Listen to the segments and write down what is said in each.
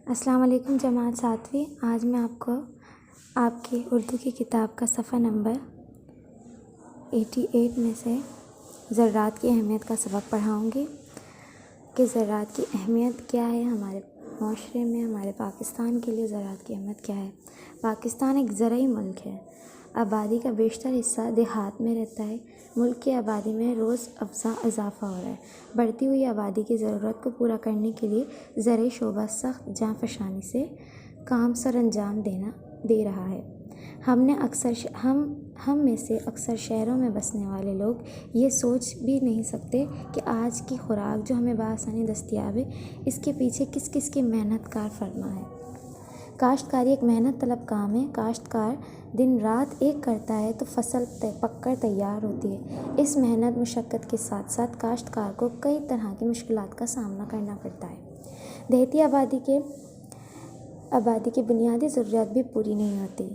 السلام علیکم جماعت ساتویں۔ آج میں آپ کو آپ کی اردو کی کتاب کا صفحہ نمبر 88 میں سے ذرات کی اہمیت کا سبق پڑھاؤں گی کہ ذرات کی اہمیت کیا ہے ہمارے معاشرے میں، ہمارے پاکستان کے لیے ذرات کی اہمیت کیا ہے۔ پاکستان ایک زرعی ملک ہے۔ آبادی کا بیشتر حصہ دیہات میں رہتا ہے۔ ملک کی آبادی میں روز افزا اضافہ ہو رہا ہے۔ بڑھتی ہوئی آبادی کی ضرورت کو پورا کرنے کے لیے زرعی شعبہ سخت جاں فشانی سے کام سر انجام دے رہا ہے۔ ہم میں سے اکثر شہروں میں بسنے والے لوگ یہ سوچ بھی نہیں سکتے کہ آج کی خوراک جو ہمیں بآسانی دستیاب ہے، اس کے پیچھے کس کس کی محنت کار فرما ہے۔ کاشتکاری ایک محنت طلب کام ہے۔ کاشتکار دن رات ایک کرتا ہے تو فصل پک کر تیار ہوتی ہے۔ اس محنت مشقت کے ساتھ ساتھ کاشتکار کو کئی طرح کی مشکلات کا سامنا کرنا پڑتا ہے۔ دیہی آبادی کی بنیادی ضروریات بھی پوری نہیں ہوتی۔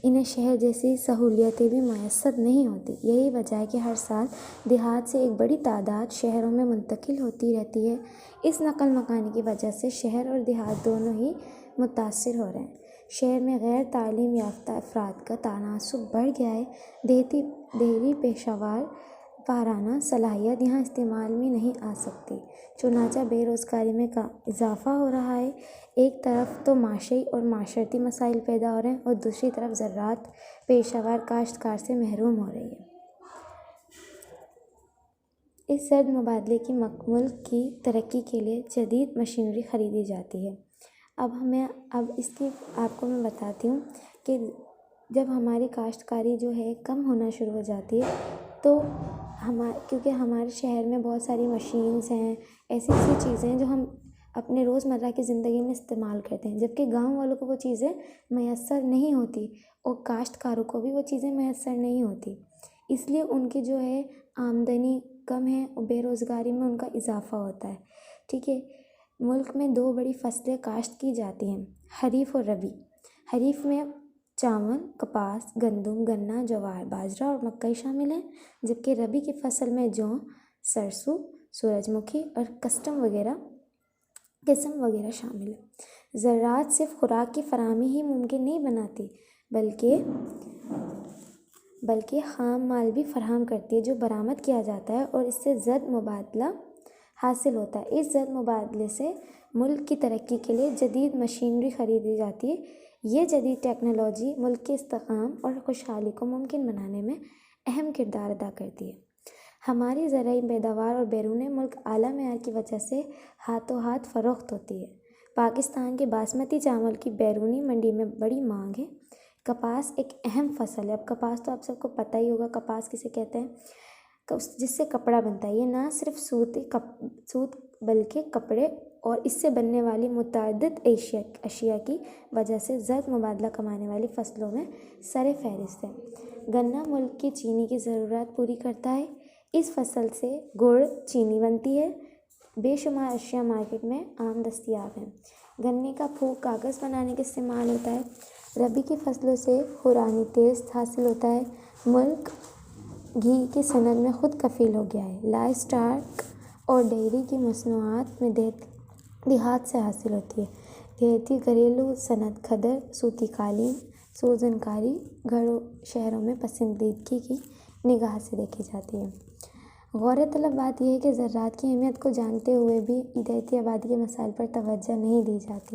انہیں شہر جیسی سہولیتیں بھی میسر نہیں ہوتی۔ یہی وجہ ہے کہ ہر سال دیہات سے ایک بڑی تعداد شہروں میں منتقل ہوتی رہتی ہے۔ اس نقل مکانی کی وجہ سے شہر اور دیہات دونوں ہی متاثر ہو رہے ہیں۔ شہر میں غیر تعلیم یافتہ افراد کا تناسب بڑھ گیا ہے۔ دیہی پیشہ وارانہ صلاحیت یہاں استعمال میں نہیں آ سکتی، چنانچہ بے روزگاری میں اضافہ ہو رہا ہے۔ ایک طرف تو معاشی اور معاشرتی مسائل پیدا ہو رہے ہیں اور دوسری طرف زراعت پیشہ ور کاشتکار سے محروم ہو رہی ہے۔ اس زرد مبادلے کی ملک کی ترقی کے لیے جدید مشینری خریدی جاتی ہے۔ آپ کو میں بتاتی ہوں کہ جب ہماری کاشتکاری جو ہے کم ہونا شروع ہو جاتی ہے تو کیونکہ ہمارے شہر میں بہت ساری مشینز ہیں، ایسی چیزیں ہیں جو ہم اپنے روزمرہ کی زندگی میں استعمال کرتے ہیں، جبکہ گاؤں والوں کو وہ چیزیں میسر نہیں ہوتی اور کاشتکاروں کو بھی وہ چیزیں میسر نہیں ہوتی۔ اس لیے ان کی جو ہے آمدنی کم ہے اور بے روزگاری میں ان کا اضافہ ہوتا ہے۔ ٹھیک ہے، ملک میں دو بڑی فصلیں کاشت کی جاتی ہیں، خریف اور ربیع۔ خریف میں چاول، کپاس، گندم، گنا، جوار، باجرہ اور مکئی شامل ہیں، جبکہ ربیع کی فصل میں جو، سرسوں، سورج مکھی اور قسم وغیرہ شامل ہیں۔ زراعت صرف خوراک کی فراہمی ہی ممکن نہیں بناتی بلکہ خام مال بھی فراہم کرتی ہے جو برآمد کیا جاتا ہے اور اس سے زرد مبادلہ حاصل ہوتا ہے۔ اس زرد مبادلے سے ملک کی ترقی کے لیے جدید مشینری خریدی جاتی ہے۔ یہ جدید ٹیکنالوجی ملک کے استحکام اور خوشحالی کو ممکن بنانے میں اہم کردار ادا کرتی ہے۔ ہماری زرعی پیداوار اور بیرون ملک اعلیٰ معیار کی وجہ سے ہاتھوں ہاتھ فروخت ہوتی ہے۔ پاکستان کے باسمتی چاول کی بیرونی منڈی میں بڑی مانگ ہے۔ کپاس ایک اہم فصل ہے۔ اب کپاس تو آپ سب کو پتہ ہی ہوگا، کپاس کسے کہتے ہیں، جس سے کپڑا بنتا ہے۔ یہ نہ صرف سوت بلکہ کپڑے اور اس سے بننے والی متعدد اشیاء کی وجہ سے زرد مبادلہ کمانے والی فصلوں میں سر فہرست ہے۔ گنا ملک کی چینی کی ضرورت پوری کرتا ہے۔ اس فصل سے گڑ، چینی بنتی ہے۔ بے شمار اشیاء مارکیٹ میں عام دستیاب ہیں۔ گنے کا پھوک کاغذ بنانے کے استعمال ہوتا ہے۔ ربیع کی فصلوں سے خوراک تیل حاصل ہوتا ہے۔ ملک گھی کی صنعت میں خود کفیل ہو گیا ہے۔ لائف اسٹاک اور ڈیری کی مصنوعات میں دیہات سے حاصل ہوتی ہے۔ دیہی گھریلو صنعت کھدر، صوتی قالین، سوزن کاری گھروں شہروں میں پسندیدگی کی نگاہ سے دیکھی جاتی ہے۔ غور طلب بات یہ ہے کہ زراعت کی اہمیت کو جانتے ہوئے بھی دیہی آبادی کے مسائل پر توجہ نہیں دی جاتی۔